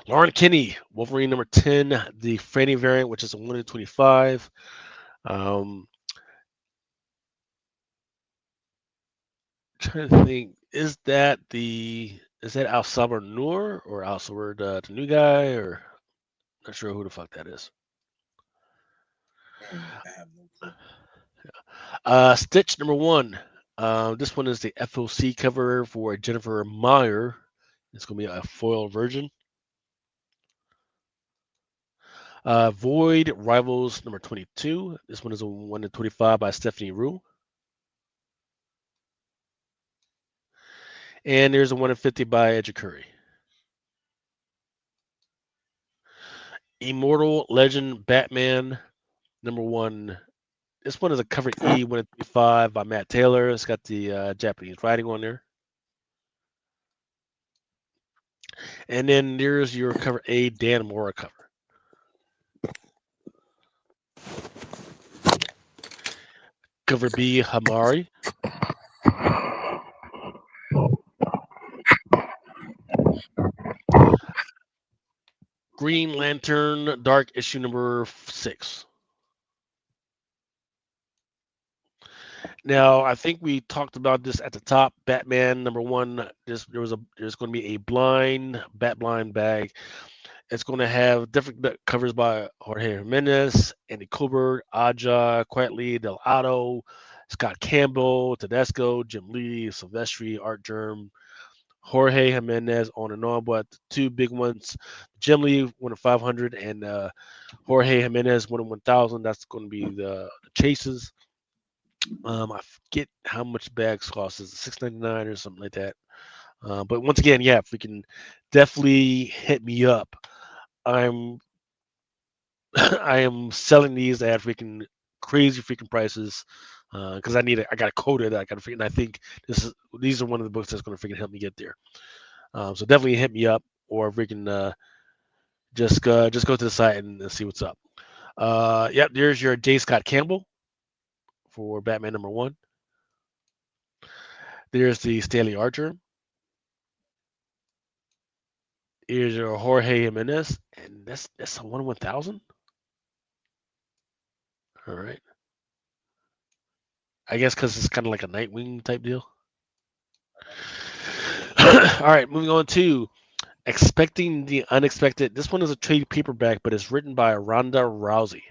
Lauren Kinney, Wolverine number 10, the Franny variant, which is a 1 in 25. Trying to think, is that Al Saber Noor or Al Saber the new guy, or not sure who the fuck that is. I have no clue. Stitch number 1. This one is the FOC cover for Jennifer Meyer. It's going to be a foil version. Void Rivals number 22. This one is a 1 in 25 by Stephanie Rue. And there's a 1 in 50 by Edge Curry. Immortal Legend Batman number 1. This one is a cover E 1 in 25 by Matt Taylor. It's got the Japanese writing on there. And then there's your cover A Dan Mora cover. Cover B Hamari. Green Lantern Dark issue number 6. Now, I think we talked about this at the top. Batman number 1. There's going to be a blind bag. It's going to have different covers by Jorge Jimenez, Andy Colbert, Aja, Quietly, Del Otto, Scott Campbell, Tedesco, Jim Lee, Silvestri, Art Germ, Jorge Jimenez, on and on. But the two big ones, Jim Lee 1 in 500 and Jorge Jimenez 1 in 1,000. That's going to be the chases. I forget how much bags cost. Is it $6.99 or something like that? But once again, yeah, if we can definitely hit me up. I am selling these at freaking crazy freaking prices because I got a quota that I got to freaking. And I think these are one of the books that's going to freaking help me get there. So definitely hit me up or freaking just go to the site and see what's up. Yep, there's your J. Scott Campbell for Batman number 1. There's the Stanley Archer. Here's your Jorge Jimenez, and that's a 1 in 1,000. All right. I guess because it's kind of like a Nightwing type deal. All right, moving on to Expecting the Unexpected. This one is a trade paperback, but it's written by Ronda Rousey.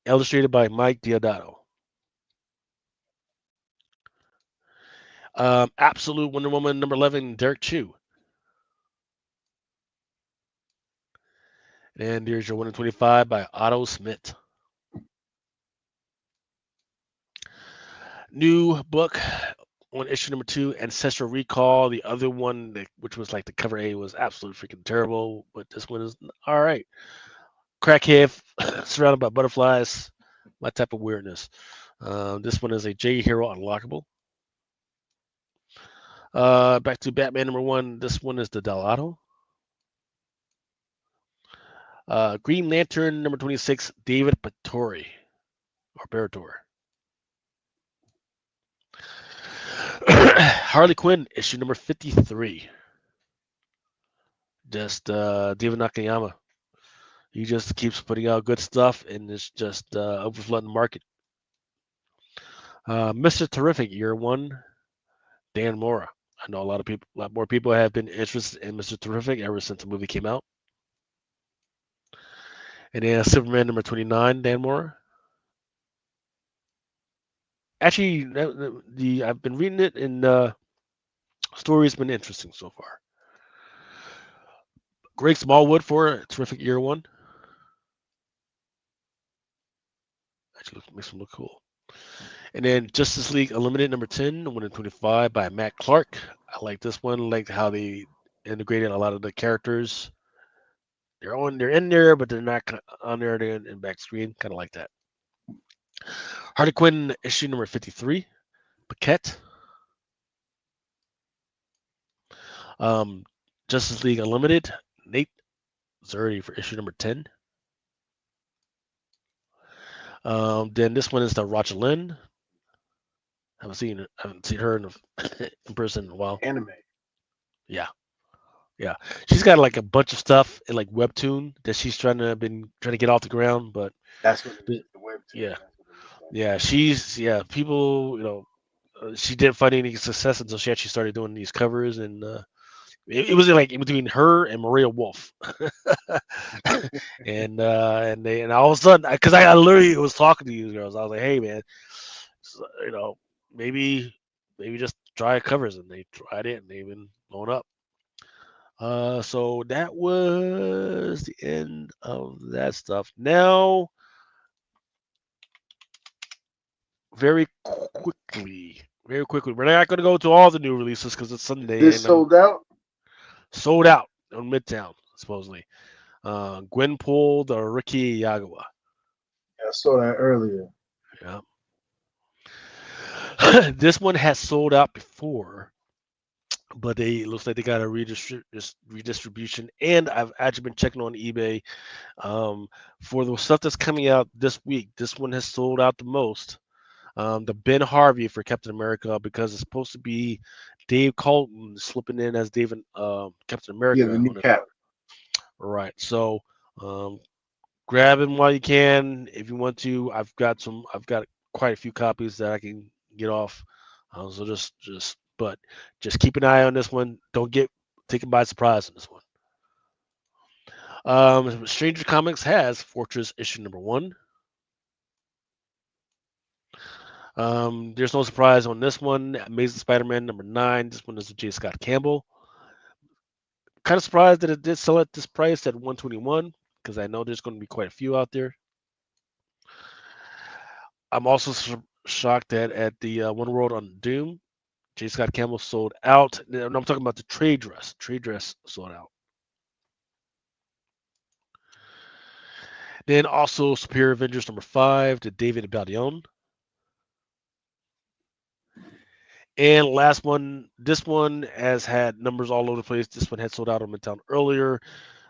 Illustrated by Mike Diodato. Absolute Wonder Woman number 11, Derek Chu. And here's your 1 in 25 by Otto Smith. New book on issue number 2, Ancestral Recall. The other one, which was like the cover A, was absolutely freaking terrible, but this one is all right. Crackhead surrounded by butterflies, my type of weirdness. This one is a J Hero Unlockable. Back to Batman number 1. This one is the Delato. Green Lantern number 26, David Patori or Barator. Harley Quinn issue number 53. Just David Nakayama. He just keeps putting out good stuff and it's just overflowing the market. Mr. Terrific Year One, Dan Mora. I know a lot more people have been interested in Mr. Terrific ever since the movie came out. And then Superman number 29, Dan Mora. Actually, the I've been reading it, and story's been interesting so far. Greg Smallwood for Terrific Year One. Actually, makes him look cool. And then Justice League Unlimited number 10, 125 by Matt Clark. I like this one. I like how they integrated a lot of the characters. They're in there, but they're not on there. They're in back screen. Kind of like that. Harley Quinn issue number 53, Paquette. Um, Justice League Unlimited, Nate Zerdy for issue number 10. Then this one is the Roger Lynn. Haven't seen her in person in a while. Anime. Yeah, yeah. She's got like a bunch of stuff in like Webtoon that she's trying to get off the ground, but That's what it but- is. The webtoon. yeah, That's what it looks like. people, she didn't find any success until she actually started doing these covers, and it was like in between her and Maria Wolf, and all of a sudden, because I literally was talking to these girls, I was like, hey man, you know, maybe just try covers, and they tried it, and they've been blown up. So that was the end of that stuff. Now, very very quickly, we're not going to go to all the new releases because it's Sunday, This and I'm sold out. sold out on Midtown supposedly. Gwenpool, the Ricky Yagawa. I saw that earlier. Yeah. This one has sold out before, but it looks like they got a redistribution. And I've actually been checking on eBay um, for the stuff that's coming out this week. This one has sold out the most. The Ben Harvey for Captain America, because it's supposed to be Dave Colton slipping in as David Captain Yeah, America the new on it. cap. Right. So um, grab him while you can if you want to. I've got quite a few copies that I can get off. So but just keep an eye on this one. Don't get taken by surprise on this one. Stranger Comics has Fortress issue number 1. There's no surprise on this one. Amazing Spider-Man number 9. This one is J. Scott Campbell. Kind of surprised that it did sell at this price at 121 because I know there's going to be quite a few out there. I'm also shocked that at the One World on Doom, J. Scott Campbell sold out. And I'm talking about the trade dress. Trade dress sold out. Then also Superior Avengers number 5 to David Baldion. And last one, this one has had numbers all over the place. This one had sold out on Midtown earlier,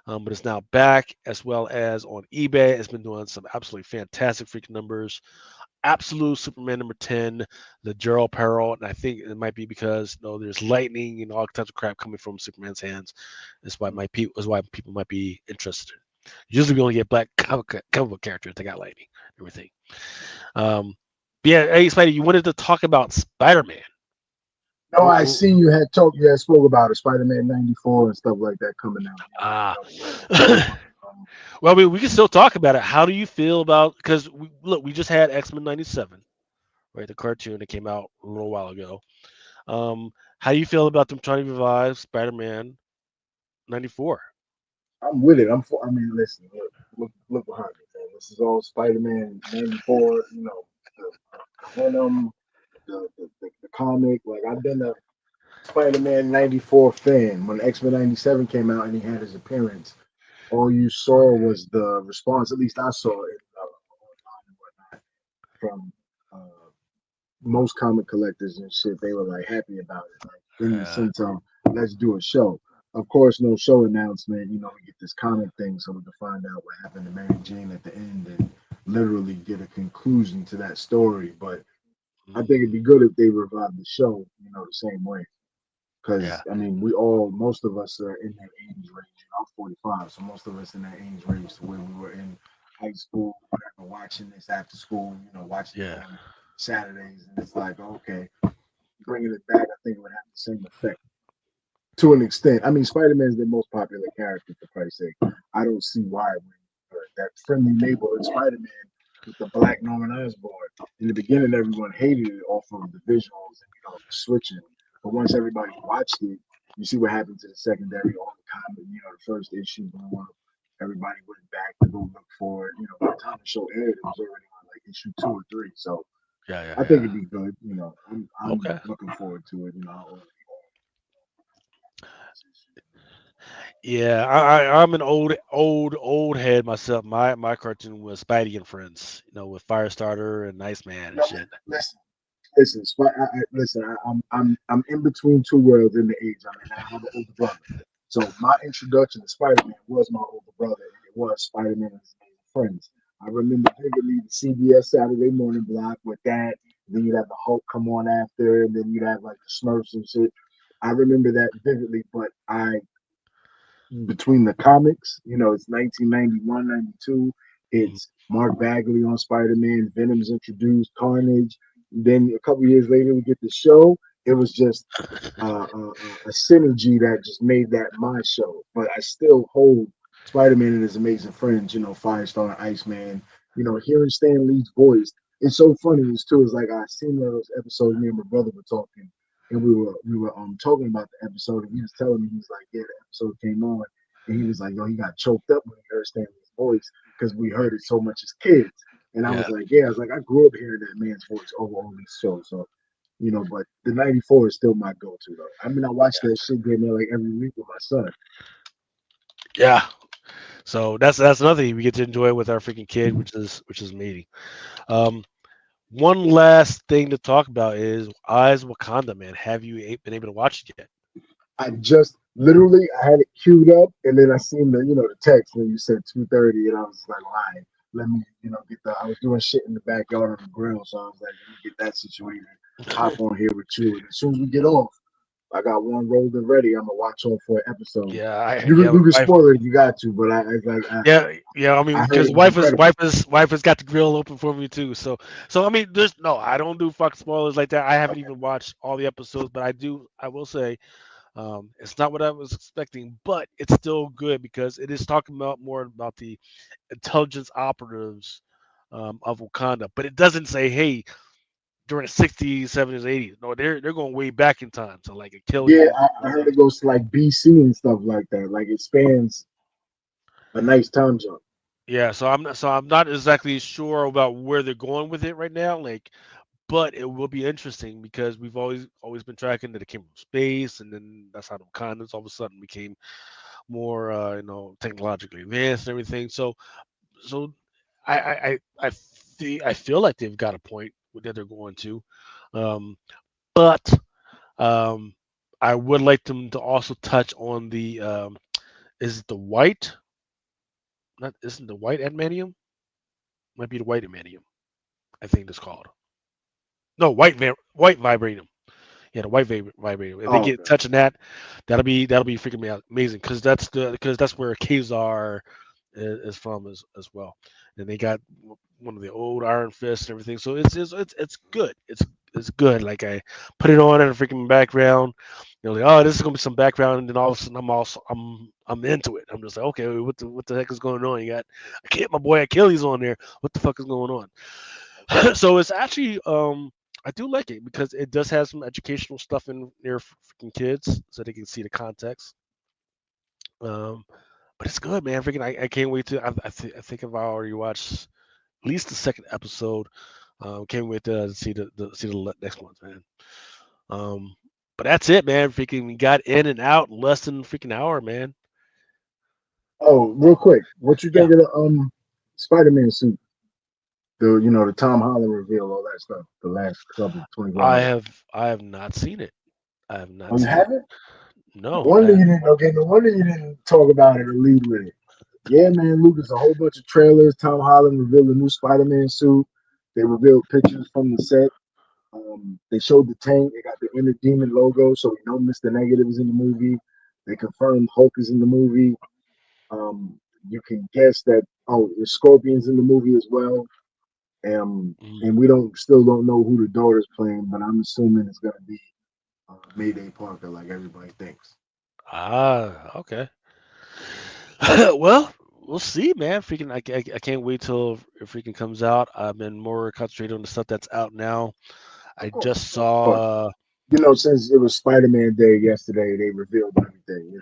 but it's now back as well as on eBay. It's been doing some absolutely fantastic freaking numbers. Absolute Superman number 10, the Gerald Peril, and I think it might be because there's lightning and all kinds of crap coming from Superman's hands. That's why people might be interested. Usually we only get black comic book characters that got lightning and everything. Yeah, hey Spidey, you wanted to talk about Spider-Man. No, I seen you had spoke about it, Spider-Man 94 and stuff like that coming out. Well, I mean, we can still talk about it. How do you feel about, because we just had X-Men 97, right? The cartoon that came out a little while ago. How do you feel about them trying to revive Spider-Man 94? I'm with it. I mean, listen, look behind me, man. This is all Spider-Man 94. The Venom, the comic. Like I've been a Spider-Man 94 fan. When X-Men 97 came out and he had his appearance, all you saw was the response. At least I saw it online and whatnot from most comic collectors and shit. They were like happy about it, like in the sense of let's do a show. Of course, no show announcement. We get this comic thing so we can find out what happened to Mary Jane at the end and literally get a conclusion to that story. But I think it'd be good if they revived the show, the same way. Yeah. Because I mean, most of us are in that age range. I'm 45, so most of us in that age range to where we were in high school, whatever, watching this after school, watching it Yeah. on Saturdays, and it's like, okay, bringing it back, I think it would have the same effect to an extent. I mean, Spider Man is the most popular character, for Christ's sake. I don't see why when that friendly neighborhood Spider Man with the black Norman Osborn. In the beginning, everyone hated it off of the visuals and the switching. But once everybody watched it, you see what happened to the secondary, all the comic, the first issue blew up. Everybody went back to go look for it. By the time the show aired, it was already on like issue 2 or 3. So Yeah, yeah, I think yeah. it'd be good. I'm Okay. looking forward to it. Yeah, I'm an old head myself. My cartoon was Spidey and Friends, with Firestarter and Iceman and No, shit. listen, listen. I'm in between two worlds in the age. I mean, I have an older brother, so my introduction to Spider Man was my older brother, and it was Spider Man and his friends. I remember vividly the CBS Saturday morning block with that. Then you'd have the Hulk come on after, and then you'd have like the Smurfs and shit. I remember that vividly, but I between the comics. It's 1991, 92. Mhm. It's Mark Bagley on Spider Man. Venom's introduced, Carnage. Then a couple years later, we get the show. It was just a synergy that just made that my show. But I still hold Spider Man and his amazing friends, Firestar and Iceman. Hearing Stan Lee's voice. It's so funny. It's too. It's like I seen one of those episodes. Me and my brother were talking, and we were talking about the episode, and he was telling me he's like, yeah, the episode came on, and he was like, yo, he got choked up when he heard Stanley's voice because we heard it so much as kids. And I Yeah, was like, yeah, I was like, I grew up hearing that man's voice over all these shows. So, but the '94 is still my go-to though. I mean, I watch that shit damn near like every week with my son. yeah. So that's another thing we get to enjoy with our freaking kid, which is amazing. Um, One last thing to talk about is Eyes of Wakanda, man. Have you been able to watch it yet? I just literally I had it queued up, and then I seen the text when you said 2:30, and I was like, all right, let me get the. I was doing shit in the backyard on the grill, so I was like, let me get that situated. Hop on here with you, and as soon as we get off, I got one rolled and ready. I'm gonna watch on for an episode. Yeah, You can yeah, you can wife. spoil it if you got to, but I it's like Yeah, yeah. I mean, I heard because it was incredible. wife has got the grill open for me too. So I mean, there's no, I don't do fuck spoilers like that. I haven't even watched all the episodes, but I do. I will say, it's not what I was expecting, but it's still good because it is talking about more about the intelligence operatives of Wakanda. But it doesn't say, hey, during the 60s, 70s, 80s. No, they're going way back in time. So like Yeah, Achilles and I heard everything. it goes to like BC and stuff like that. Like it spans a nice time jump. Yeah, so I'm not exactly sure about where they're going with it right now. Like, but it will be interesting because we've always been tracking that it came from space, and then that's how the condoms all of a sudden became more technologically advanced and everything. So I feel like they've got a point that they're going to, um, but um, I would like them to also touch on the is it the white? Not isn't the white adamantium? Might be the white adamantium. I think it's called. No, white vibranium. Yeah, the white vibranium. If they Oh, get okay. touching that, that'll be freaking me out amazing because that's where Kazar is from as well. And they got one of the old Iron Fists and everything. So it's good. It's good. Like I put it on in a freaking background. Like, oh, this is gonna be some background, and then all of a sudden I'm into it. I'm just like, okay, what the heck is going on? You got I can't my boy Achilles on there. What the fuck is going on? So it's actually I do like it because it does have some educational stuff in there for freaking kids so they can see the context. Um, but it's good, man. Freaking, I can't wait to. I think I've already watched at least the second episode. Can't wait to see the next one, man. Um, but that's it, man. Freaking, we got in and out in less than a freaking hour, man. Oh, real quick, what you Yeah, think of the Spider-Man suit? The Tom Holland reveal, all that stuff. The last couple 24 hours. I have not seen it. I have Oh, not you seen it. haven't? No No, wonder you didn't. Okay, no wonder you didn't talk about it or lead with it. Yeah, man, Lucas, a whole bunch of trailers. Tom Holland revealed a new Spider-Man suit. They revealed pictures from the set. They showed the tank. They got the Inner Demon logo, so we know Mr. Negative is in the movie. They confirmed Hulk is in the movie. You can guess that. Oh, the Scorpion's in the movie as well. And we still don't know who the daughter's playing, but I'm assuming it's gonna be Mayday Parker, like everybody thinks. Okay. Well, we'll see, man. Freaking, I can't wait till it freaking comes out. I've been more concentrated on the stuff that's out now. Of I course, just of course. But saw. since it was Spider-Man Day yesterday, they revealed everything.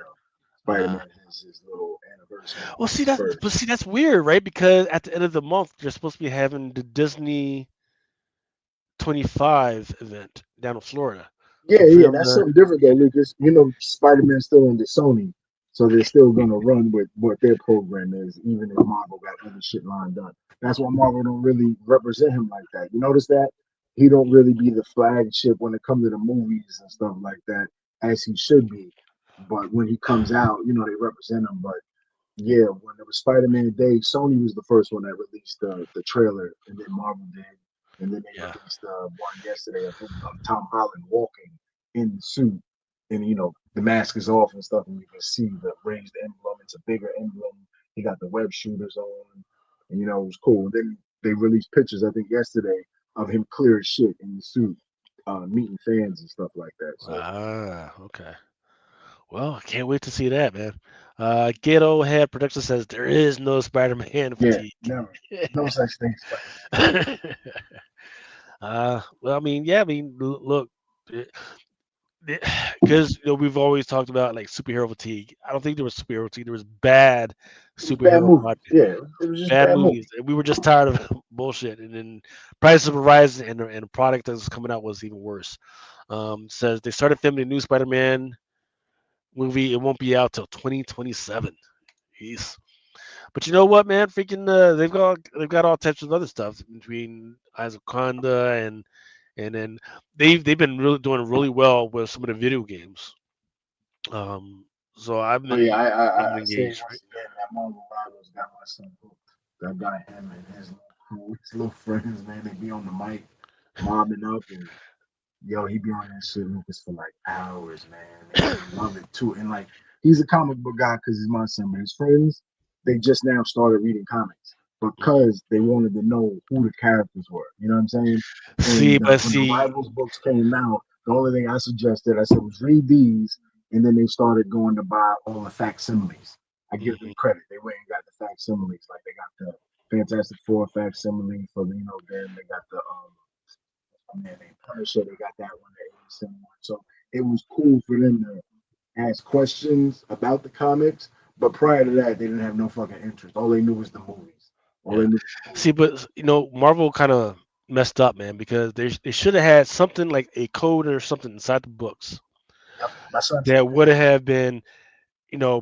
Uh, Spider-Man has his little anniversary well, see August that, but 1st. see that's weird, right? Because at the end of the month, you're supposed to be having the Disney 25 event down in Florida Yeah, for yeah, them that's to. something different though, Lucas. Spider-Man's still under Sony, so they're still gonna run with what their program is, even if Marvel got other shit lined up. That's why Marvel don't really represent him like that. You notice that he don't really be the flagship when it comes to the movies and stuff like that, as he should be. But when he comes out, they represent him. But yeah, when it was Spider-Man Day, Sony was the first one that released the trailer, and then Marvel did, and then they Yeah. released one yesterday of him, Tom Holland walking in the suit, and the mask is off and stuff, and you can see the raised emblem. It's a bigger emblem. He got the web shooters on, and it was cool. And then they released pictures, I think yesterday, of him clear as shit in the suit, meeting fans and stuff like that. So Okay. Well, I can't wait to see that, man. Ghetto Head Production says there is no Spider-Man yeah, fatigue. never, no such thing as Spider-Man. Well, I mean, yeah, I mean, look, because we've always talked about like superhero fatigue. I don't think there was superhero fatigue. There was bad It was bad superhero movies. project, Yeah, it was just bad bad movies, movies. and we were just tired of bullshit. And then prices were rising, and the product that was coming out was even worse. Says they started filming a new Spider-Man movie. It won't be out till 2027. Jeez. But you know what, man? Freaking, they've got all types of other stuff between Isaac Conda and then they've been really doing really well with some of the video games. Um, so Oh yeah, I've been I say engaged, right? once again that Marvel Rivals got my son hooked. That guy, him and his little crew, his little friends, man, they be on the mic, mobbing up, and yo, he be on that shit Lucas for like hours, man. They love it too, and like he's a comic book guy because he's my son, but his friends, they just now started reading comics Mhm. because they wanted to know who the characters were. You know what I'm saying? See, And but when the see, Rivals books came out, the only thing I suggested, I said, was read these, and then they started going to buy all the facsimiles. I give them mhm, credit; they went and got the facsimiles, like they got the Fantastic Four facsimile for them. They got the man named Punisher. They got that one, the 87 one. So it was cool for them to ask questions about the comics. But prior to that, they didn't have no fucking interest. All they knew was the movies. All they yeah. knew was the See, movies. but Marvel kind of messed up, man, because they should have had something like a code or something inside the books Yep. My son said that that. would have been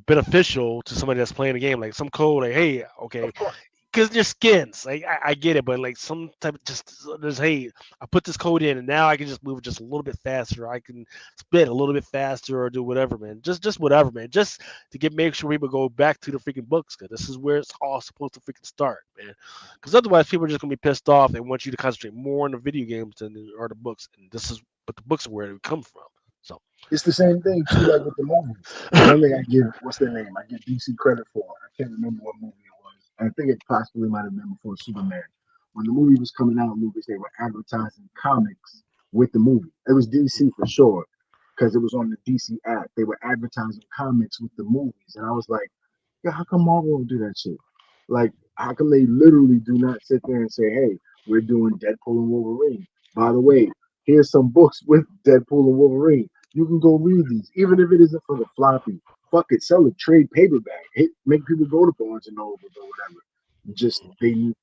beneficial to somebody that's playing the game, like some code, like, hey, okay, Of course. because they're skins. Like I get it, but like some type of just there's hey, I put this code in and now I can just move just a little bit faster. I can spit a little bit faster or do whatever, man. Just whatever, man. Just to make sure people go back to the freaking books because this is where it's all supposed to freaking start, man. Because otherwise, people are just gonna be pissed off and want you to concentrate more on the video games than are the books, and this is but the books are where they come from. So. It's the same thing too, like with the movies. One thing I give, what's their name? I give DC credit for. I can't remember what movie it was. I think it possibly might have been before Superman. When the movie was coming out, movies they were advertising comics with the movie. It was DC for sure because it was on the DC app. They were advertising comics with the movies, and I was like, yeah, how come Marvel don't do that shit? Like, how come they literally do not sit there and say, hey, we're doing Deadpool and Wolverine? By the way, here's some books with Deadpool and Wolverine. You can go read these, even if it isn't for the floppy. Fuck it, sell a trade paperback. Make people go to Barnes and Noble or whatever. Just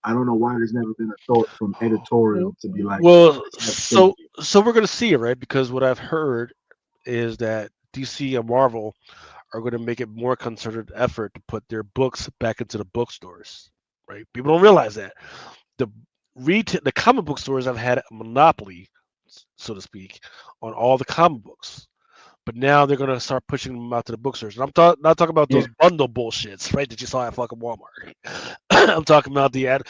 I don't know why there's never been a thought from editorial to be like, Well, let's have so synergy. we're gonna see it, right? Because what I've heard is that DC and Marvel are going to make it more concerted effort to put their books back into the bookstores, right? People don't realize that the the comic book stores have had a monopoly, so to speak, on all the comic books. But now they're gonna start pushing them out to the bookstores. And not talking about Yeah, those bundle bullshits, right? That you saw at fucking Walmart. I'm talking about the ad.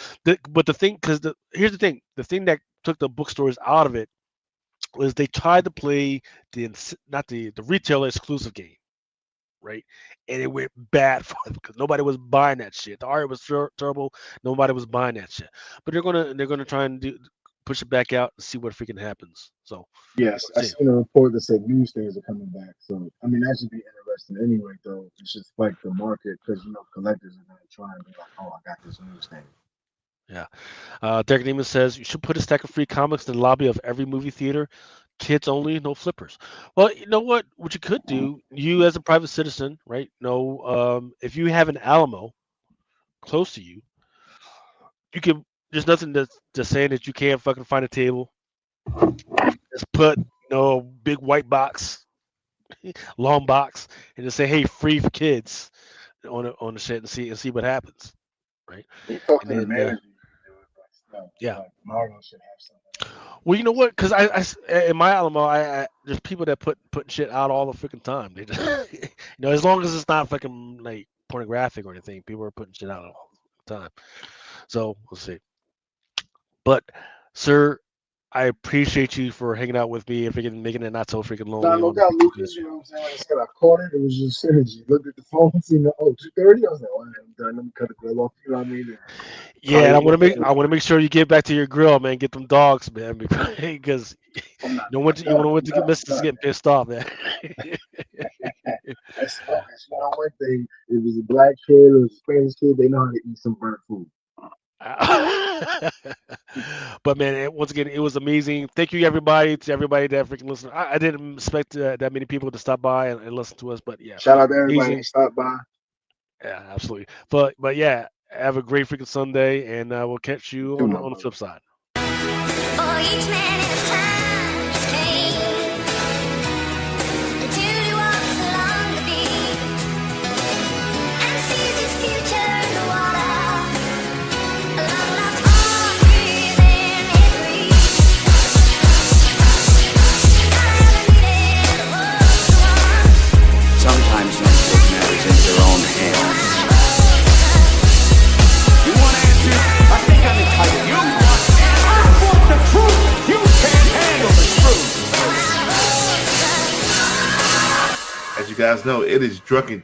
But the thing, because here's the thing: the thing that took the bookstores out of it was they tried to play not the retailer exclusive game. right? And it went bad for them because nobody was buying that shit. The art was terrible. Nobody was buying that shit. But they're gonna try and push it back out and see what freaking happens. So Yes, we'll I see. seen a report that said newsstands are coming back. So I mean that should be interesting anyway. Though it should spike the market because collectors are gonna try and be like, oh, I got this newsstand. Yeah. Derek Neiman says you should put a stack of free comics in the lobby of every movie theater. Kids only, no flippers. Well, you know what? What you could do, you as a private citizen, right? If you have an Alamo close to you, you can. There's nothing that's saying that you can't fucking find a table. Just put big white box, long box, and just say, "Hey, free for kids" on the shit and see what happens, right? You talk And to the then manager. No, yeah. like Marvel should have something. Well, you know what? Because in my Alamo, there's people that putting shit out all the freaking time. They just, as long as it's not fucking like pornographic or anything, people are putting shit out all the time. So we'll see. But, sir, I appreciate you for hanging out with me and making it not so freaking Nah, lonely. no doubt, Lucas. You know what I'm saying? Like I said, I caught it. It was just synergy. Looked at the phone, seen the 2:30. I was like, well, I'm done. Let me cut the grill off. You know what I mean? Yeah, and I want to make sure you get back to your grill, man. Get them dogs, man, because I'm not you don't want to get Mrs. getting pissed off, man. As long as you know one thing, if it's a black kid or a Spanish kid, they know how to eat some burnt food. But man, once again, it was amazing. Thank you, everybody, to everybody that freaking listened. I didn't expect that many people to stop by and listen to us, but yeah, Shout out to everybody amazing. that stopped by. Yeah, absolutely. But yeah, have a great freaking Sunday, and we'll catch you on the flip side. For each man in his time, his pain, until he walks along the beach and sees his future in the water, along that arm within his reach. I haven't needed a world to want. Sometimes men take matters into their own hands. You want answers? I think I'm entitled. You want answers? I want the truth. You can't handle the truth. As you guys know, it is Drunken